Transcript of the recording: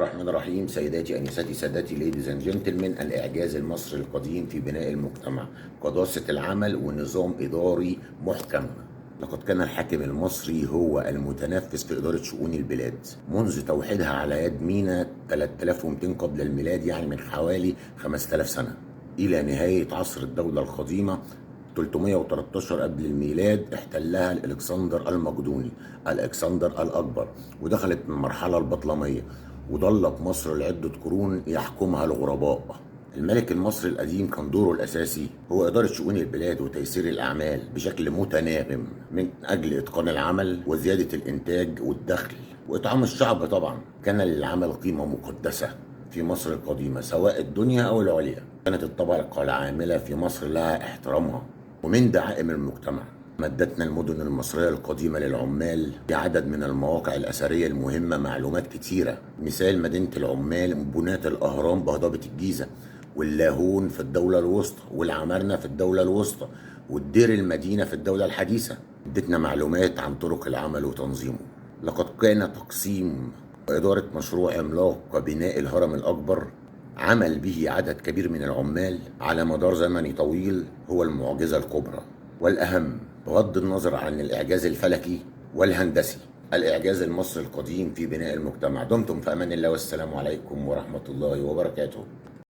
الرحمن الرحيم. سيداتي أنساتي سادتي ليديز اند جنتلمان، الإعجاز المصري القديم في بناء المجتمع، قداسة العمل ونظام إداري محكم. لقد كان الحاكم المصري هو المتنفس في إدارة شؤون البلاد منذ توحيدها على يد مينا 3200 قبل الميلاد، يعني من حوالي 5000 سنة، إلى نهاية عصر الدولة القديمة 313 قبل الميلاد. احتلها الكسندر المقدوني، الكسندر الأكبر، ودخلت من المرحلة البطلمية، وظلت مصر لعدة قرون يحكمها الغرباء. الملك المصري القديم كان دوره الأساسي هو إدارة شؤون البلاد وتيسير الأعمال بشكل متناغم من أجل إتقان العمل وزيادة الإنتاج والدخل وإطعام الشعب. طبعا كان للعمل قيمة مقدسة في مصر القديمة، سواء الدنيا أو العليا. كانت الطبقة العاملة في مصر لها احترامها ومن دعائم المجتمع. مدتنا المدن المصرية القديمة للعمال بعدد من المواقع الأثرية المهمة معلومات كتيرة، مثال مدينة العمال، بناة الأهرام بهضبة الجيزة، واللاهون في الدولة الوسطى، والعمارنة في الدولة الوسطى، والدير المدينة في الدولة الحديثة. ادتنا معلومات عن طرق العمل وتنظيمه. لقد كان تقسيم وإدارة مشروع عملاق كبناء الهرم الأكبر عمل به عدد كبير من العمال على مدار زمني طويل هو المعجزة الكبرى والأهم، بغض النظر عن الإعجاز الفلكي والهندسي. الإعجاز المصري القديم في بناء المجتمع. دمتم في أمان الله، والسلام عليكم ورحمة الله وبركاته.